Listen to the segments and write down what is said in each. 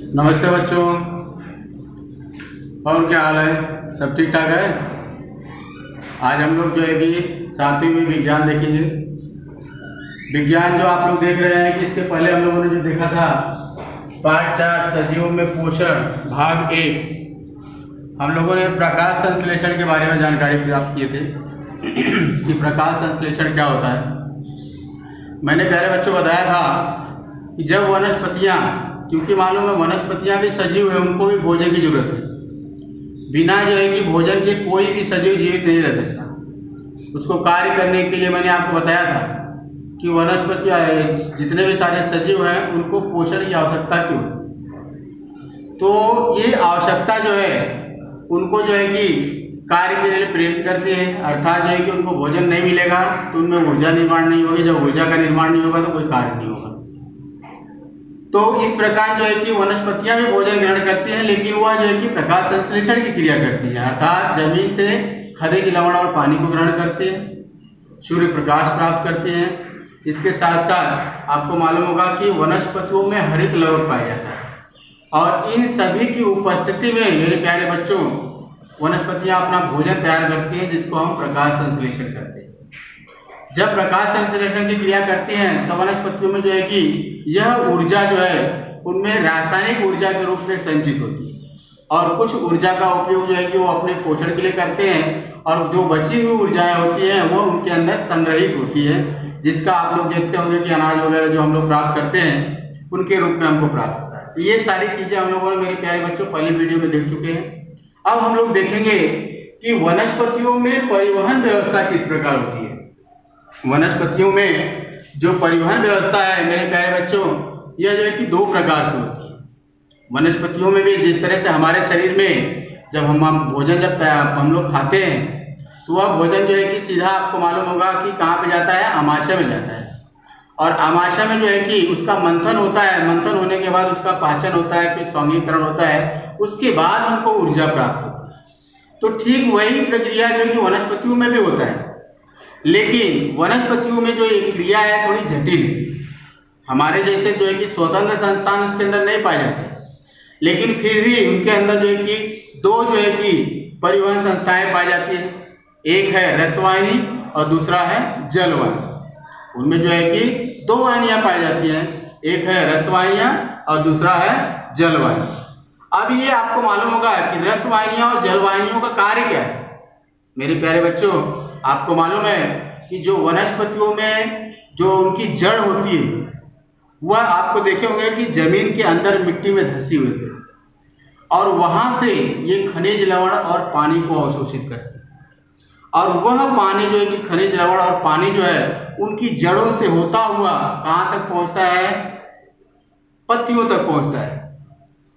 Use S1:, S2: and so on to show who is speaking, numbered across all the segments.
S1: नमस्ते बच्चों, और क्या हाल है? सब ठीक ठाक है। आज हम लोग जो है कि 7वीं में विज्ञान देखेंगे। विज्ञान जो आप लोग देख रहे हैं कि इसके पहले हम लोगों ने जो देखा था पाठ 4 सजीवों में पोषण भाग 1, हम लोगों ने प्रकाश संश्लेषण के बारे में जानकारी प्राप्त किए थे कि प्रकाश संश्लेषण क्या होता है। मैंने प्यारे बच्चों बताया था कि जब वनस्पतियाँ, क्योंकि मालूम है वनस्पतियाँ भी सजीव है, उनको भी भोजन की जरूरत है। बिना जो है कि भोजन के कोई भी सजीव जीवित नहीं रह सकता। उसको कार्य करने के लिए मैंने आपको बताया था कि वनस्पतियाँ जितने भी सारे सजीव हैं उनको पोषण की आवश्यकता क्यों है। तो ये आवश्यकता जो है उनको जो है कि कार्य के लिए प्रेरित करती है, अर्थात जो है कि उनको भोजन नहीं मिलेगा तो उनमें ऊर्जा निर्माण नहीं होगी। जब ऊर्जा का निर्माण नहीं होगा तो कोई कार्य नहीं होगा। तो इस प्रकार जो है कि वनस्पतियां भी भोजन ग्रहण करती हैं, लेकिन वह जो है कि प्रकाश संश्लेषण की क्रिया करती है, अर्थात जमीन से खनिज लवण और पानी को ग्रहण करते हैं, सूर्य प्रकाश प्राप्त करते हैं। इसके साथ साथ आपको मालूम होगा कि वनस्पतियों में हरित लवण पाया जाता है, और इन सभी की उपस्थिति में मेरे प्यारे बच्चों वनस्पतियां अपना भोजन तैयार करती हैं, जिसको हम प्रकाश संश्लेषण करते हैं। जब प्रकाश संश्लेषण की क्रिया करते हैं तो वनस्पतियों में जो है कि यह ऊर्जा जो है उनमें रासायनिक ऊर्जा के रूप में संचित होती है, और कुछ ऊर्जा का उपयोग जो है कि वो अपने पोषण के लिए करते हैं, और जो बची हुई ऊर्जाएं होती हैं वो उनके अंदर संग्रहित होती है, जिसका आप लोग देखते होंगे कि अनाज वगैरह जो हम लोग प्राप्त करते हैं उनके रूप में हमको प्राप्त होता है। ये सारी चीजें हम लोगों ने मेरे प्यारे बच्चों पहले वीडियो में देख चुके हैं। अब हम लोग देखेंगे कि वनस्पतियों में परिवहन व्यवस्था किस प्रकार होती है। वनस्पतियों में जो परिवहन व्यवस्था है मेरे प्यारे बच्चों, यह जो है कि 2 प्रकार से होती है। वनस्पतियों में भी जिस तरह से हमारे शरीर में जब हम भोजन जब हम लोग खाते हैं तो वह भोजन जो है कि सीधा आपको मालूम होगा कि कहाँ पे जाता है, आमाशय में जाता है, और आमाशय में जो है कि उसका मंथन होता है। मंथन होने के बाद उसका पाचन होता है, फिर स्वांगीकरण होता है, उसके बाद हमको ऊर्जा प्राप्त होती है। तो ठीक वही प्रक्रिया जो है कि वनस्पतियों में भी होता है, लेकिन वनस्पतियों में जो ये क्रिया है थोड़ी जटिल है। हमारे जैसे जो है कि स्वतंत्र संस्थान उसके अंदर नहीं पाए जाते, लेकिन फिर भी उनके अंदर जो है कि 2 जो है कि परिवहन संस्थाएं पाई जाती है। एक है रसवाहिनी और दूसरा है जलवाहिनी। उनमें जो है कि 2 वाहिनियां पाई जाती हैं, एक है रसवाहिनियां और दूसरा है जलवाहिनी। अब ये आपको मालूम होगा कि रसवाहिनियां और जलवाहिनियों का कार्य क्या है। मेरे प्यारे बच्चों, आपको मालूम है कि जो वनस्पतियों में जो उनकी जड़ होती है वह आपको देखे होंगे कि जमीन के अंदर मिट्टी में धंसी हुई थी, और वहां से ये खनिज लवण और पानी को अवशोषित करती है, और वह पानी जो है कि खनिज लवण और पानी जो है उनकी जड़ों से होता हुआ कहाँ तक पहुंचता है, पत्तियों तक पहुंचता है,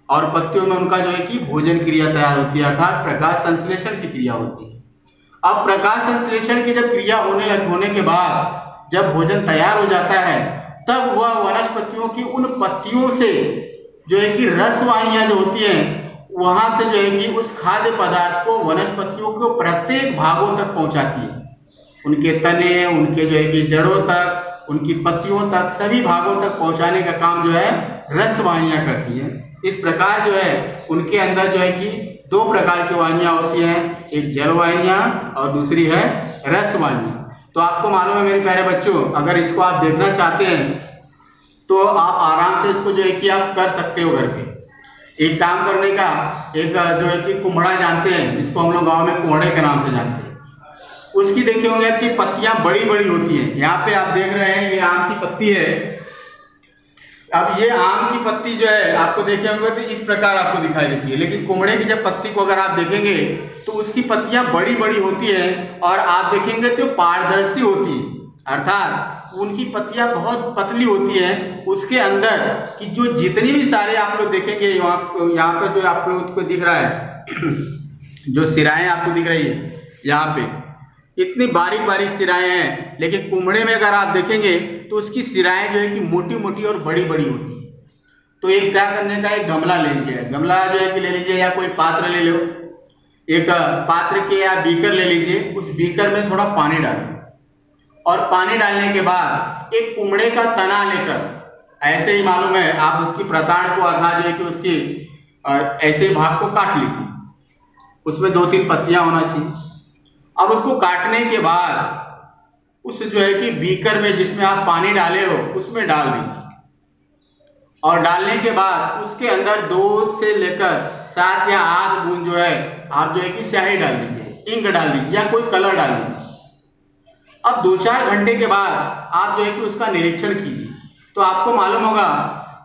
S1: और पत्तियों में उनका जो है कि भोजन क्रिया तैयार होती है, अर्थात प्रकाश संश्लेषण की क्रिया होती है। अब प्रकाश संश्लेषण की जब क्रिया होने के बाद जब भोजन तैयार हो जाता है, तब वह वनस्पतियों की उन पत्तियों से जो है कि रसवाहिनियां जो होती हैं वहां से जो है कि उस खाद्य पदार्थ को वनस्पतियों को प्रत्येक भागों तक पहुंचाती है। उनके तने, उनके जो है कि जड़ों तक, उनकी पत्तियों तक, सभी भागों तक पहुंचाने का काम जो है रसवाहिनियां करती हैं। इस प्रकार जो है उनके अंदर जो है कि 2 प्रकार की वाहिनियां होती हैं, एक जलवाहिनियां और दूसरी है रसवाहिनियां। तो आपको मालूम है मेरे प्यारे बच्चों, अगर इसको आप देखना चाहते हैं तो आप आराम से इसको जो है कि आप कर सकते हो घर पे। एक काम करने का, एक जो है कि कुम्हड़ा जानते हैं, जिसको हम लोग गाँव में कोहड़े के नाम से जानते हैं, उसकी देखे होंगे कि पत्तियां बड़ी बड़ी होती हैं। यहाँ पे आप देख रहे हैं ये आम की पत्ती है। अब ये आम की पत्ती जो है आपको देखे होंगे तो इस प्रकार आपको दिखाई देती है, लेकिन कुम्हड़े की जब पत्ती को अगर आप देखेंगे तो उसकी पत्तियां बड़ी बड़ी होती हैं, और आप देखेंगे तो पारदर्शी होती है, अर्थात उनकी पत्तियां बहुत पतली होती हैं। उसके अंदर की जो जितनी भी सारे आप लोग देखेंगे यहाँ पर जो आप लोग को दिख रहा है जो सिराएं आपको दिख रही है यहाँ पे, इतनी बारीक बारीक सिराएं हैं, लेकिन कुम्हड़े में अगर आप देखेंगे तो उसकी सिराएं जो है कि मोटी मोटी और बड़ी बड़ी होती है। तो एक क्या करने का, एक गमला ले लीजिए, गमला जो है कि ले लीजिए, या कोई पात्र ले लो, एक पात्र के या बीकर ले लीजिए, उस बीकर में थोड़ा पानी डालिए, और पानी डालने के बाद एक कुम्हड़े का तना लेकर ऐसे ही मालूम है आप उसकी प्रताड़ को अर्थात जो है कि उसकी ऐसे भाग को काट लीजिए, उसमें 2-3 पत्तियां होना चाहिए। अब उसको काटने के बाद उस जो है कि बीकर में जिसमें आप पानी डाले हो उसमें डाल दीजिए, और डालने के बाद उसके अंदर 2 से लेकर 7 या 8 बूंद जो है आप जो है कि स्याही डाल दीजिए, इंक डाल दीजिए या कोई कलर डाल दीजिए। अब 2-4 घंटे के बाद आप जो है कि उसका निरीक्षण कीजिए, तो आपको मालूम होगा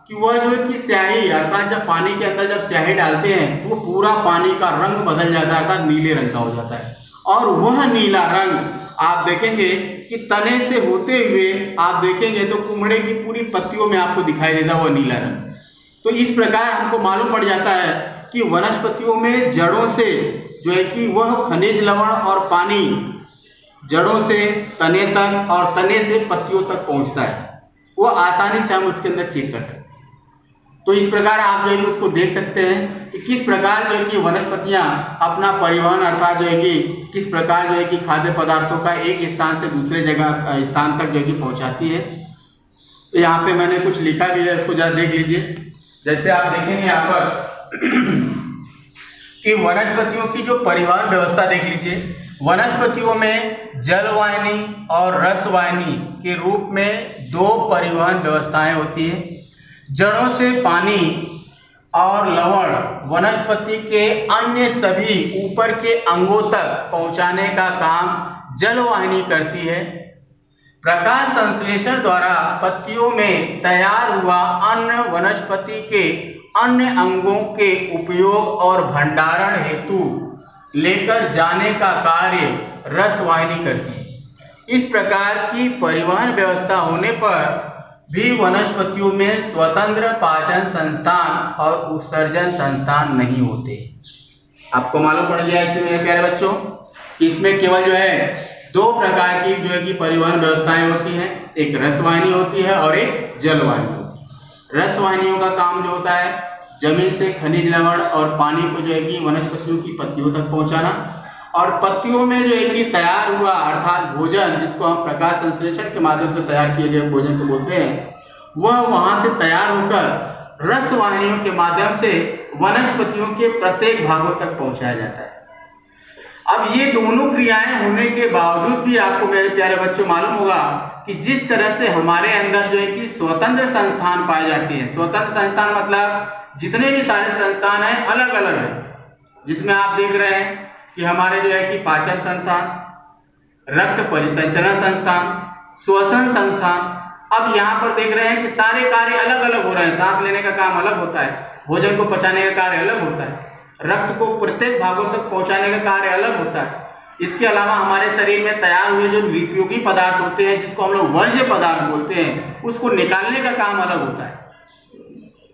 S1: कि वह जो है कि स्याही अर्थात जब पानी के अंदर जब स्याही डालते हैं तो वो पूरा पानी का रंग बदल जाता है, अर्थात नीले रंग का हो जाता है। और वह नीला रंग आप देखेंगे कि तने से होते हुए आप देखेंगे तो कुम्हड़े की पूरी पत्तियों में आपको दिखाई देता है वह नीला रंग। तो इस प्रकार हमको मालूम पड़ जाता है कि वनस्पतियों में जड़ों से जो है कि वह खनिज लवण और पानी जड़ों से तने तक और तने से पत्तियों तक पहुंचता है, वो आसानी से हम उसके अंदर चेक कर सकते हैं। तो इस प्रकार आप जो है कि उसको देख सकते हैं कि किस प्रकार जो है कि वनस्पतियां अपना परिवहन अर्थात जो है कि किस प्रकार जो है कि खाद्य पदार्थों का एक स्थान से दूसरे जगह स्थान तक जो है कि पहुंचाती है। तो यहाँ पे मैंने कुछ लिखा भी है, उसको जरा देख लीजिए। जैसे आप देखेंगे यहाँ पर कि वनस्पतियों की जो परिवहन व्यवस्था देख लीजिए। वनस्पतियों में जलवाहिनी और रसवाहिनी के रूप में 2 परिवहन व्यवस्थाएं होती हैं। जड़ों से पानी और लवण वनस्पति के अन्य सभी ऊपर के अंगों तक पहुंचाने का काम जलवाहिनी करती है। प्रकाश संश्लेषण द्वारा पत्तियों में तैयार हुआ अन्न वनस्पति के अन्य अंगों के उपयोग और भंडारण हेतु लेकर जाने का कार्य रसवाहिनी करती है। इस प्रकार की परिवहन व्यवस्था होने पर भी वनस्पतियों में स्वतंत्र पाचन संस्थान और उत्सर्जन संस्थान नहीं होते। आपको मालूम पड़ गया है मेरे प्यारे बच्चों, इसमें केवल जो है 2 प्रकार की जो है कि परिवहन व्यवस्थाएं होती हैं, एक रसवाहिनी होती है और एक जलवाहिनी होती है। रसवाहिनियों का काम जो होता है जमीन से खनिज लवण और पानी को जो है कि वनस्पतियों की पत्तियों तक पहुंचाना, और पत्तियों में जो है कि तैयार हुआ अर्थात भोजन, जिसको हम प्रकाश संश्लेषण के माध्यम से तैयार किए गए भोजन को बोलते हैं, वह वहां से तैयार होकर रसवाहिनियों के माध्यम से वनस्पतियों के प्रत्येक भागों तक पहुंचाया जाता है। अब ये दोनों क्रियाएं होने के बावजूद भी आपको मेरे प्यारे बच्चों मालूम होगा कि जिस तरह से हमारे अंदर जो है कि स्वतंत्र संस्थान पाए जाते हैं, स्वतंत्र संस्थान मतलब जितने भी सारे संस्थान हैं अलग अलग है, जिसमें आप देख रहे हैं कि हमारे जो है कि पाचन संस्थान, रक्त परिसंचरण संस्थान, श्वसन संस्थान। अब यहाँ पर देख रहे हैं कि सारे कार्य अलग अलग हो रहे हैं। सांस लेने का काम अलग होता है, भोजन को पचाने का कार्य अलग होता है, रक्त को प्रत्येक भागों तक पहुंचाने का कार्य अलग होता है। इसके अलावा हमारे शरीर में तैयार हुए जो निरुपयोगी पदार्थ होते हैं, जिसको हम लोग वर्ज्य पदार्थ बोलते हैं, उसको निकालने का काम अलग होता है।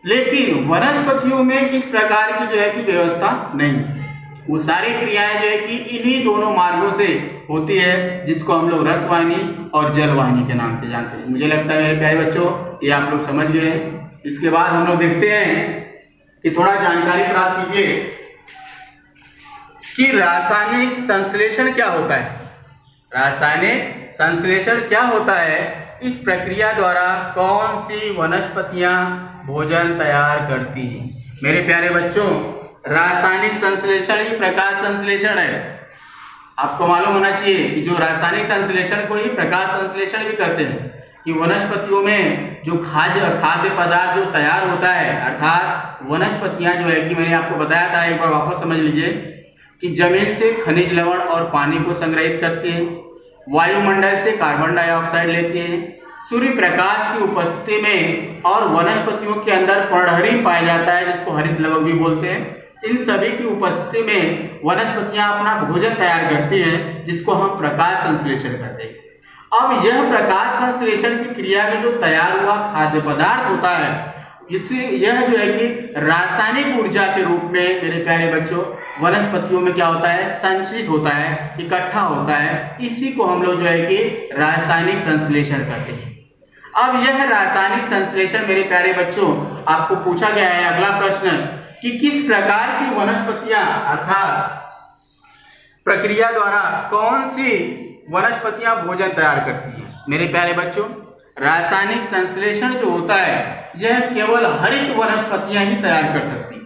S1: लेकिन वनस्पतियों में इस प्रकार की जो है कि व्यवस्था नहीं है। वो सारी क्रियाएं जो है कि इन्हीं दोनों मार्गों से होती है, जिसको हम लोग रसवाहिनी और जलवाहिनी के नाम से जानते हैं। मुझे लगता है मेरे प्यारे बच्चों ये आप लोग समझ गए हैं। इसके बाद हम लोग देखते हैं कि थोड़ा जानकारी प्राप्त कीजिए कि रासायनिक संश्लेषण क्या होता है। रासायनिक संश्लेषण क्या होता है, इस प्रक्रिया द्वारा कौन सी वनस्पतियां भोजन तैयार करती हैं। मेरे प्यारे बच्चों, रासायनिक संश्लेषण ही प्रकाश संश्लेषण है। आपको मालूम होना चाहिए कि जो रासायनिक संश्लेषण को ही प्रकाश संश्लेषण भी करते हैं, कि वनस्पतियों में जो खाद्य पदार्थ जो तैयार होता है, अर्थात वनस्पतियां जो है कि मैंने आपको बताया था, एक बार वापस समझ लीजिए, कि जमीन से खनिज लवण और पानी को संग्रहित करती है, वायुमंडल से कार्बन डाइऑक्साइड लेती है, सूर्य प्रकाश की उपस्थिति में और वनस्पतियों के अंदर पर्णहरित पाया जाता है, जिसको हरित लवक भी बोलते हैं। इन सभी की उपस्थिति में वनस्पतियां अपना भोजन तैयार करती हैं, जिसको हम प्रकाश संश्लेषण कहते हैं। अब यह प्रकाश संश्लेषण की क्रिया में जो तैयार हुआ खाद्य पदार्थ होता है, इससे यह जो है कि रासायनिक ऊर्जा के रूप में मेरे प्यारे बच्चों वनस्पतियों में क्या होता है, संचित होता है, इकट्ठा होता है। इसी को हम लोग जो है कि रासायनिक संश्लेषण करते हैं। अब यह रासायनिक संश्लेषण मेरे प्यारे बच्चों आपको पूछा गया है अगला प्रश्न कि किस प्रकार की वनस्पतियां अर्थात प्रक्रिया द्वारा कौन सी वनस्पतियां भोजन तैयार करती हैं। मेरे प्यारे बच्चों, रासायनिक संश्लेषण जो होता है यह केवल हरित वनस्पतियां ही तैयार कर सकती हैं।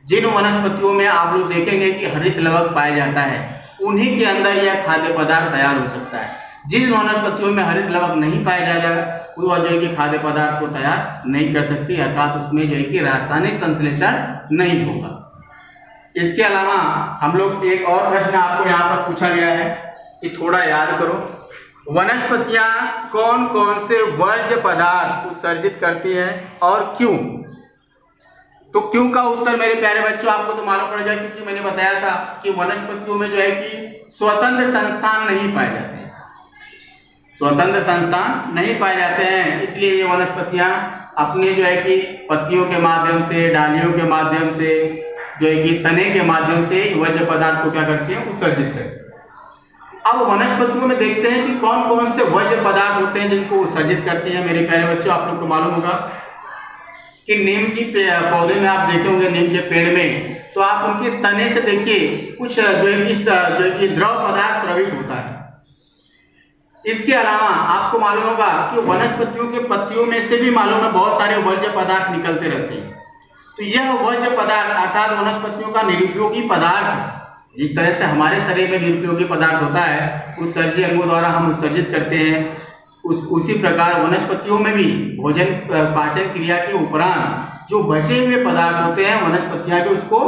S1: जिन वनस्पतियों में आप लोग देखेंगे कि हरित लवक पाया जाता है उन्हीं के अंदर यह खाद्य पदार्थ तैयार हो सकता है। जिन वनस्पतियों में हरित लवक नहीं पाया जाएगा वो जो है कि खाद्य पदार्थ को तैयार नहीं कर सकती, अर्थात उसमें जो है कि रासायनिक संश्लेषण नहीं होगा। इसके अलावा हम लोग एक और प्रश्न आपको यहाँ पर पूछा गया है कि थोड़ा याद करो, वनस्पतियां कौन कौन से वर्ज्य पदार्थ उत्सर्जित करती हैं और क्यों? तो क्यों का उत्तर मेरे प्यारे बच्चों आपको तो मालूम पड़ जाए, क्योंकि मैंने बताया था कि वनस्पतियों में जो है कि स्वतंत्र संस्थान नहीं पाए जाते हैं, स्वतंत्र संस्थान नहीं पाए जाते हैं, इसलिए ये वनस्पतियां अपने जो है कि पत्तियों के माध्यम से, डालियों के माध्यम से, जो है कि तने के माध्यम से वर्ज्य पदार्थ को क्या करती है, उत्सर्जित करती है। अब वनस्पतियों में देखते हैं कि कौन कौन से वर्ज्य पदार्थ होते हैं जिनको उत्सर्जित करती हैं। मेरे प्यारे बच्चों आप लोग को मालूम होगा कि नीम की पौधे में आप देखे होंगे, नीम के पेड़ में, तो आप उनके तने से देखिए कुछ जो है कि द्रव पदार्थ स्रवित होता है। इसके अलावा आपको मालूम होगा कि वनस्पतियों के पत्तियों में से भी मालूम है बहुत सारे वर्ज्य पदार्थ निकलते रहते हैं। तो यह वर्ज्य पदार्थ अर्थात वनस्पतियों का निरुपयोगी पदार्थ, जिस तरह से हमारे शरीर में निरुपयोगी पदार्थ होता है उत्सर्जी अंगों द्वारा हम उत्सर्जित करते हैं, उसी प्रकार वनस्पतियों में भी भोजन पाचन क्रिया के उपरांत जो बचे हुए पदार्थ होते हैं वनस्पतियां भी उसको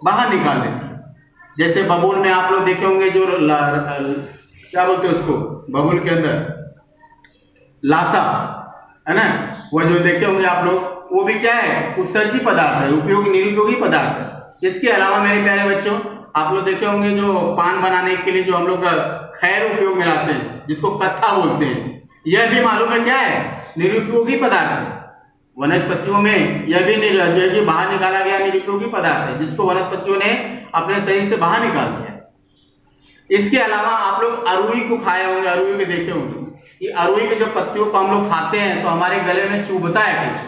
S1: बाहर निकाल देती हैं। जैसे बबूल में आप लोग देखे होंगे जो क्या बोलते हैं उसको, बबूल के अंदर लासा है ना, वो जो देखे होंगे आप लोग, वो भी क्या है, उत्सर्जी पदार्थ है, उपयोगी निरुपयोगी पदार्थ है। इसके अलावा मेरे प्यारे बच्चों आप लोग देखे होंगे जो पान बनाने के लिए जो हम लोग खैर उपयोग में लाते हैं जिसको कत्था बोलते हैं, यह भी मालूम है क्या है, निरुपयोगी पदार्थ है। वनस्पतियों में यह भी जो है कि बाहर निकाला गया निरुपयोगी पदार्थ है जिसको वनस्पतियों ने अपने शरीर से बाहर निकाल दिया। इसके अलावा आप लोग अरुई को खाए होंगे, अरुई के देखे होंगे कि अरुई के जो पत्तियों को हम लोग खाते हैं तो हमारे गले में चुभता है कुछ,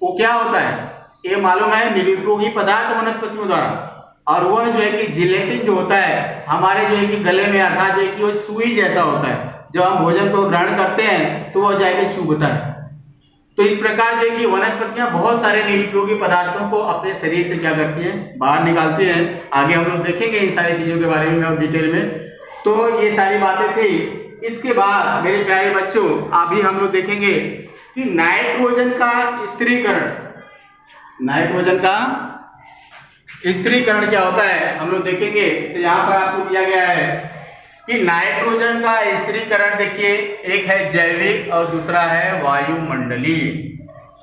S1: वो क्या होता है, ये मालूम है निरुपयोगी पदार्थ वनस्पतियों द्वारा। और वह जो है कि जिलेटिन जो होता है हमारे जो है कि गले में, अर्थात जो है कि वो सुई जैसा होता है, जब हम भोजन को ग्रहण करते हैं तो वह जाके चुभता है। तो इस प्रकार जो है कि वनस्पतियां बहुत सारे निरुपयोगी पदार्थों को अपने शरीर से क्या करती हैं, बाहर निकालती हैं। आगे हम लोग देखेंगे इन सारी चीजों के बारे में और डिटेल में। तो ये सारी बातें थी। इसके बाद मेरे प्यारे बच्चों अभी हम लोग देखेंगे कि नाइट्रोजन का स्थिरीकरण, नाइट्रोजन का स्थिरीकरण क्या होता है हम लोग देखेंगे। तो यहाँ पर आपको दिया गया है कि नाइट्रोजन का स्थिरीकरण देखिए, एक है जैविक और दूसरा है वायुमंडलीय।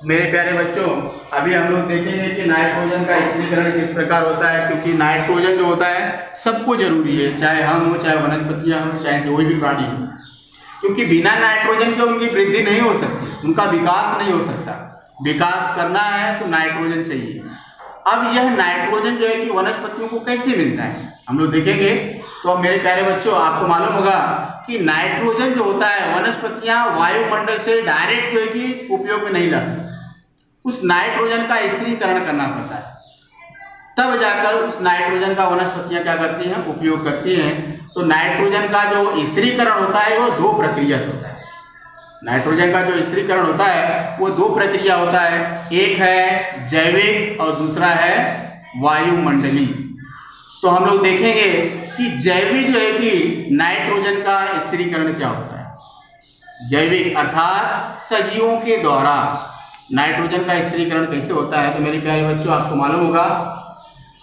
S1: मेरे प्यारे बच्चों अभी हम लोग देखेंगे कि नाइट्रोजन का स्थिरीकरण किस प्रकार होता है, क्योंकि नाइट्रोजन जो होता है सबको जरूरी है, चाहे हम हो, चाहे वनस्पतियां हो, चाहे कोई भी प्राणी हो, क्योंकि बिना नाइट्रोजन के उनकी वृद्धि नहीं हो सकती, उनका विकास नहीं हो सकता। विकास करना है तो नाइट्रोजन चाहिए। अब यह नाइट्रोजन जो है कि वनस्पतियों को कैसे मिलता है हम लोग देखेंगे। तो अब मेरे प्यारे बच्चों आपको मालूम होगा कि नाइट्रोजन जो होता है वनस्पतियां वायुमंडल से डायरेक्ट जो है कि उपयोग में नहीं ला सकती, उस नाइट्रोजन का स्थिरीकरण करना पड़ता है, तब जाकर उस नाइट्रोजन का वनस्पतियां क्या करती हैं, उपयोग करती हैं। तो नाइट्रोजन का जो स्थिरीकरण होता है वो दो प्रक्रिया से होता है। नाइट्रोजन का जो स्थिरीकरण होता है वो दो प्रक्रिया होता है, एक है जैविक और दूसरा है वायुमंडलीय। तो हम लोग देखेंगे कि जैविक जो है कि नाइट्रोजन का स्थिरीकरण क्या होता है। जैविक अर्थात सजीवों के द्वारा नाइट्रोजन का स्थिरीकरण कैसे होता है। तो मेरे प्यारे बच्चों आपको मालूम होगा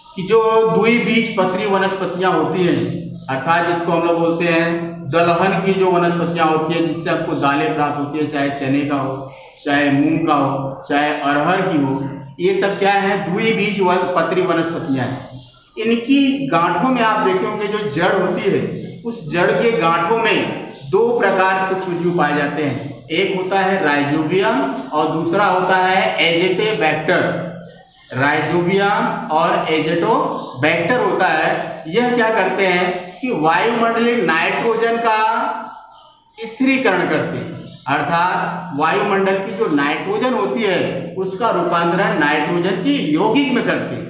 S1: कि जो द्विबीजपत्री वनस्पतियां होती हैं, अर्थात जिसको हम लोग बोलते हैं दलहन की जो वनस्पतियां होती है जिससे आपको दालें प्राप्त होती है, चाहे चने का हो, चाहे मूंग का हो, चाहे अरहर की हो, ये सब क्या है, द्विबीजपत्री वनस्पतियां हैं। इनकी गांठों में आप देखे होंगे जो जड़ होती है, उस जड़ के गांठों में दो प्रकार सूक्ष्म जीव पाए जाते हैं, एक होता है राइजोबियम और दूसरा होता है एजेटोबैक्टर। राइजोबियम और एजेटोबैक्टर होता है। यह क्या करते हैं कि वायुमंडलीय नाइट्रोजन का स्थिरीकरण करते हैं, अर्थात वायुमंडल की जो नाइट्रोजन होती है उसका रूपांतरण नाइट्रोजन की यौगिक में करते हैं।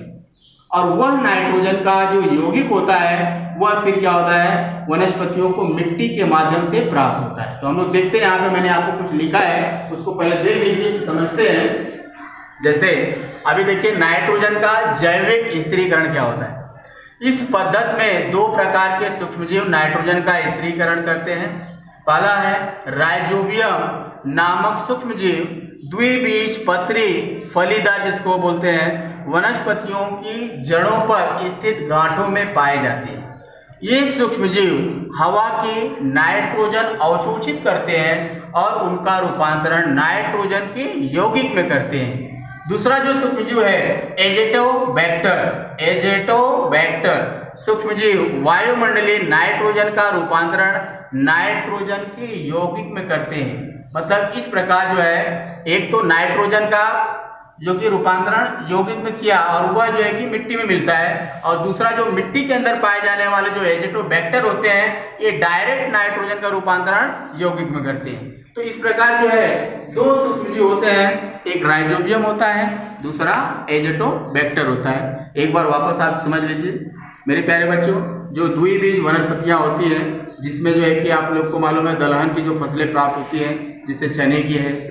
S1: और वह नाइट्रोजन का जो यौगिक होता है वह फिर क्या होता है, वनस्पतियों को मिट्टी के माध्यम से प्राप्त होता है। तो हम लोग देखते हैं, यहाँ पे मैंने आपको कुछ लिखा है, उसको पहले देख लीजिए, समझते हैं। जैसे अभी देखिए, नाइट्रोजन का जैविक स्थिरीकरण क्या होता है। इस पद्धति में दो प्रकार के सूक्ष्मजीव नाइट्रोजन का स्थिरीकरण करते हैं। पहला है राइजोबियम नामक सूक्ष्मजीव द्विबीजपत्री फलीदार, जिसको बोलते हैं, वनस्पतियों की जड़ों पर स्थित गांठों में पाए जाते हैं। ये सूक्ष्मजीव हवा की नाइट्रोजन अवशोषित करते हैं और उनका रूपांतरण नाइट्रोजन के यौगिक में करते हैं। दूसरा जो सूक्ष्मजीव है एजेटोबैक्टर सूक्ष्मजीव वायुमंडलीय नाइट्रोजन का रूपांतरण नाइट्रोजन के यौगिक में करते हैं। मतलब इस प्रकार जो है, एक तो नाइट्रोजन का जो कि रूपांतरण यौगिक में किया और वह जो है कि मिट्टी में मिलता है, और दूसरा जो मिट्टी के अंदर पाए जाने वाले जो एजेटोबैक्टर होते हैं, ये डायरेक्ट नाइट्रोजन का रूपांतरण यौगिक में करते हैं। तो इस प्रकार जो है दो सूक्ष्मजीव होते हैं, एक राइजोबियम होता है, दूसरा एजेटोबैक्टर होता है। एक बार वापस आप समझ लीजिए मेरे प्यारे बच्चों, जो द्विबीज वनस्पतियां होती हैं, जिसमें जो है कि आप लोग को मालूम है दलहन की जो फसलें प्राप्त होती हैं, जिससे चने की है,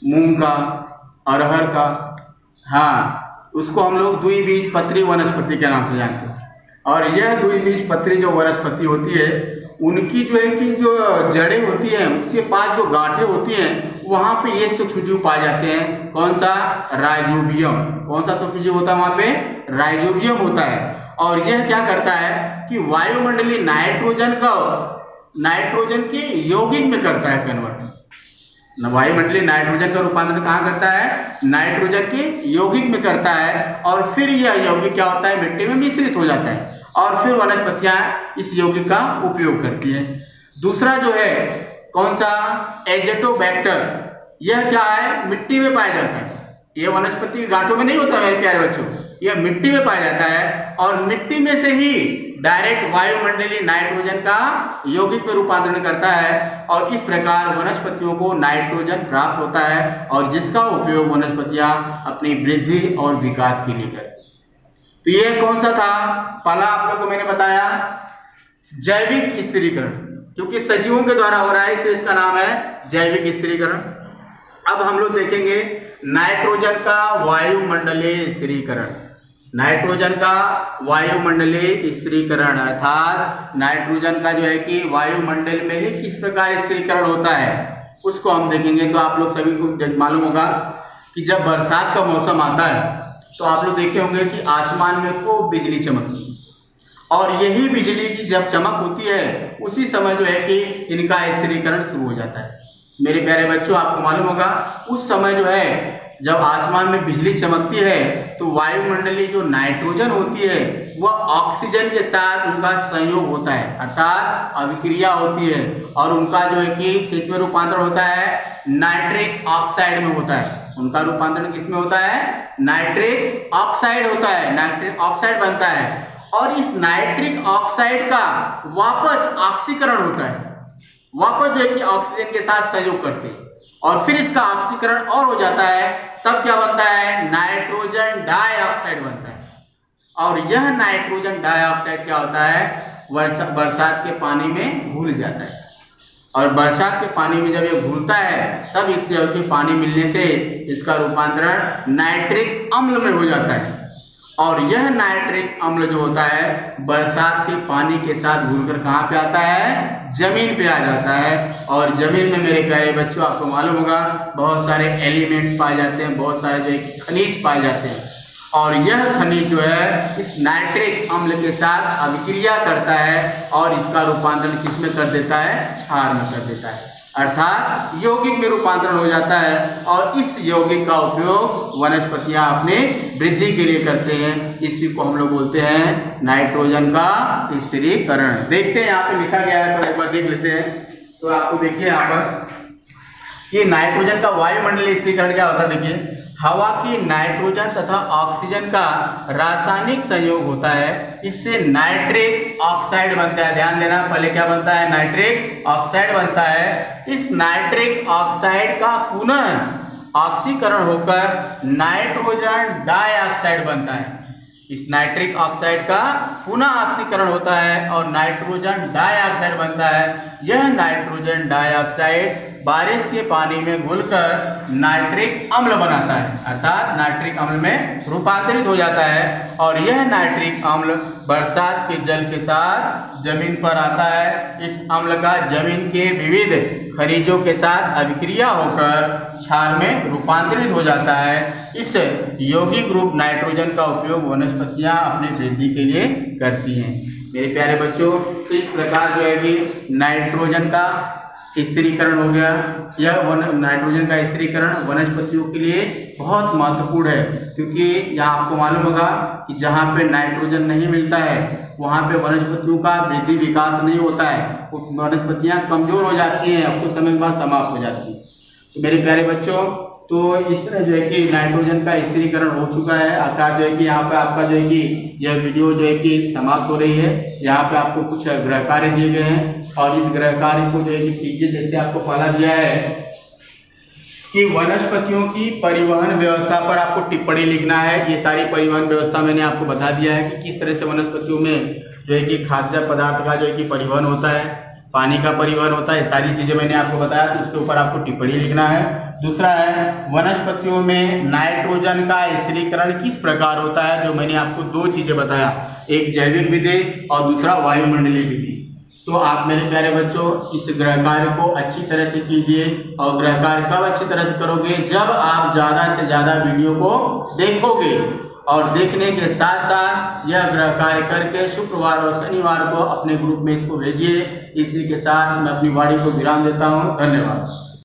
S1: मूंग का, अरहर का, हाँ, उसको हम लोग द्विबीजपत्री वनस्पति के नाम से जानते हैं। और यह द्विबीजपत्री जो वनस्पति होती है, उनकी जो है कि जो जड़ें होती हैं, उसके पास जो गांठें होती हैं, वहां पे ये सूक्ष्मजीव पाए जाते हैं। कौन सा? राइजोबियम। कौन सा सूक्ष्मजीव होता है वहां पे? राइजोबियम होता है। और यह क्या करता है कि वायुमंडलीय नाइट्रोजन के यौगिक में करता है कन्वर्ट। वायुमंडलीय नाइट्रोजन का रूपांतरण कहाँ करता है? नाइट्रोजन के यौगिक में करता है, और फिर यह यौगिक क्या होता है? मिट्टी में मिश्रित हो जाता है, और फिर वनस्पतियां इस यौगिक का उपयोग करती हैं। दूसरा जो है कौन सा? एजेटोबैक्टर। यह क्या है? मिट्टी में पाया जाता है। यह वनस्पति गांठों में नहीं होता मेरे प्यारे बच्चों, यह मिट्टी में पाया जाता है, और मिट्टी में से ही डायरेक्ट वायुमंडलीय नाइट्रोजन का यौगिक में रूपांतरण करता है, और इस प्रकार वनस्पतियों को नाइट्रोजन प्राप्त होता है, और जिसका उपयोग वनस्पतियां अपनी वृद्धि और विकास के लिए करती हैं। तो यह कौन सा था? पहला आप लोगों को मैंने बताया जैविक स्थिरीकरण, क्योंकि सजीवों के द्वारा हो रहा है इसलिए इसका नाम है जैविक स्थिरीकरण। अब हम लोग देखेंगे नाइट्रोजन का वायुमंडलीय स्थिरीकरण। नाइट्रोजन का वायुमंडलीय स्थिरीकरण अर्थात नाइट्रोजन का जो है कि वायुमंडल में ही किस प्रकार स्थिरीकरण होता है, उसको हम देखेंगे। तो आप लोग सभी को मालूम होगा कि जब बरसात का मौसम आता है तो आप लोग देखे होंगे कि आसमान में खूब बिजली चमकती है, और यही बिजली की जब चमक होती है उसी समय जो है कि इनका स्थिरीकरण शुरू हो जाता है। मेरे प्यारे बच्चों, आपको मालूम होगा उस समय जो है जब आसमान में बिजली चमकती है तो वायुमंडलीय जो नाइट्रोजन होती है वह ऑक्सीजन के साथ उनका संयोग होता है, अर्थात अभिक्रिया होती है, और उनका जो है कि किसमें रूपांतरण होता है? नाइट्रिक ऑक्साइड में होता है। उनका रूपांतरण किसमें होता है? नाइट्रिक ऑक्साइड होता है, नाइट्रिक ऑक्साइड बनता है, और इस नाइट्रिक ऑक्साइड का वापस ऑक्सीकरण होता है। वापस जो है कि ऑक्सीजन के साथ सहयोग करते हैं, और फिर इसका ऑक्सीकरण और हो जाता है, तब क्या बनता है? नाइट्रोजन डाइऑक्साइड बनता है। और यह नाइट्रोजन डाइऑक्साइड क्या होता है? बरसात के पानी में घुल जाता है, और बरसात के पानी में जब ये घुलता है तब इसके पानी मिलने से इसका रूपांतरण नाइट्रिक अम्ल में हो जाता है, और यह नाइट्रिक अम्ल जो होता है बरसात के पानी के साथ घुलकर कहाँ पे आता है? जमीन पे आ जाता है। और जमीन में मेरे प्यारे बच्चों आपको मालूम होगा बहुत सारे एलिमेंट्स पाए जाते हैं, बहुत सारे जो है खनिज पाए जाते हैं, और यह खनिज जो है इस नाइट्रिक अम्ल के साथ अभिक्रिया करता है, और इसका रूपांतरण किसमें कर देता है? क्षार में कर देता है, अर्थात यौगिक में रूपांतरण हो जाता है, और इस यौगिक का उपयोग वनस्पतियां अपने वृद्धि के लिए करते हैं। इसी को हम लोग बोलते हैं नाइट्रोजन का स्थिरीकरण। देखते हैं यहाँ पे लिखा गया है, तो एक बार देख लेते हैं। तो आपको देखिए यहाँ पर कि नाइट्रोजन का वायुमंडलीय स्थिरीकरण क्या होता है। देखिए, हवा की नाइट्रोजन तथा ऑक्सीजन का रासायनिक संयोग होता है, इससे नाइट्रिक ऑक्साइड बनता है। ध्यान देना, पहले क्या बनता है? नाइट्रिक ऑक्साइड बनता है। इस नाइट्रिक ऑक्साइड का पुनः ऑक्सीकरण होकर नाइट्रोजन डाइऑक्साइड बनता है। इस नाइट्रिक ऑक्साइड का पुनः ऑक्सीकरण होता है और नाइट्रोजन डाइऑक्साइड बनता है। यह नाइट्रोजन डाइऑक्साइड बारिश के पानी में घुलकर नाइट्रिक अम्ल बनाता है, अर्थात नाइट्रिक अम्ल में रूपांतरित हो जाता है और यह नाइट्रिक अम्ल बरसात के जल के साथ जमीन पर आता है। इस अम्ल का जमीन के विविध खनिजों के साथ अभिक्रिया होकर क्षार में रूपांतरित हो जाता है। इस यौगिक रूप नाइट्रोजन का उपयोग वनस्पतियां अपनी वृद्धि के लिए करती हैं। मेरे प्यारे बच्चों, तो इस प्रकार जो है कि नाइट्रोजन का स्थिरीकरण हो गया। यह नाइट्रोजन का स्थिरीकरण वनस्पतियों के लिए बहुत महत्वपूर्ण है, क्योंकि यहाँ आपको मालूम होगा कि जहाँ पे नाइट्रोजन नहीं मिलता है वहाँ पे वनस्पतियों का वृद्धि विकास नहीं होता है, वनस्पतियाँ कमजोर हो जाती हैं, कुछ समय के बाद समाप्त हो जाती हैं। तो मेरे प्यारे बच्चों, तो इस तरह जो है कि नाइट्रोजन का स्थिरीकरण हो चुका है। अर्थात जो है कि यहाँ पे आपका जो है कि यह वीडियो जो है कि समाप्त हो रही है। यहाँ पे आपको कुछ गृह कार्य दिए गए हैं और इस गृह कार्य को जो है कि कीजिए। जैसे आपको पहला दिया है कि वनस्पतियों की परिवहन व्यवस्था पर आपको टिप्पणी लिखना है। ये सारी परिवहन व्यवस्था मैंने आपको बता दिया है कि किस तरह से वनस्पतियों में जो है कि खाद्य पदार्थ का जो है कि परिवहन होता है, पानी का परिवहन होता है, सारी चीजें मैंने आपको बताया, तो उसके ऊपर आपको टिप्पणी लिखना है। दूसरा है वनस्पतियों में नाइट्रोजन का स्थिरीकरण किस प्रकार होता है, जो मैंने आपको दो चीजें बताया, एक जैविक विधि और दूसरा वायुमंडलीय विधि। तो आप मेरे प्यारे बच्चों इस गृह कार्य को अच्छी तरह से कीजिए। और गृह कार्य कब अच्छी तरह से करोगे, जब आप ज़्यादा से ज़्यादा वीडियो को देखोगे और देखने के साथ साथ यह गृह कार्य करके शुक्रवार और शनिवार को अपने ग्रुप में इसको भेजिए। इसी के साथ मैं अपनी वाणी को विराम देता हूँ। धन्यवाद।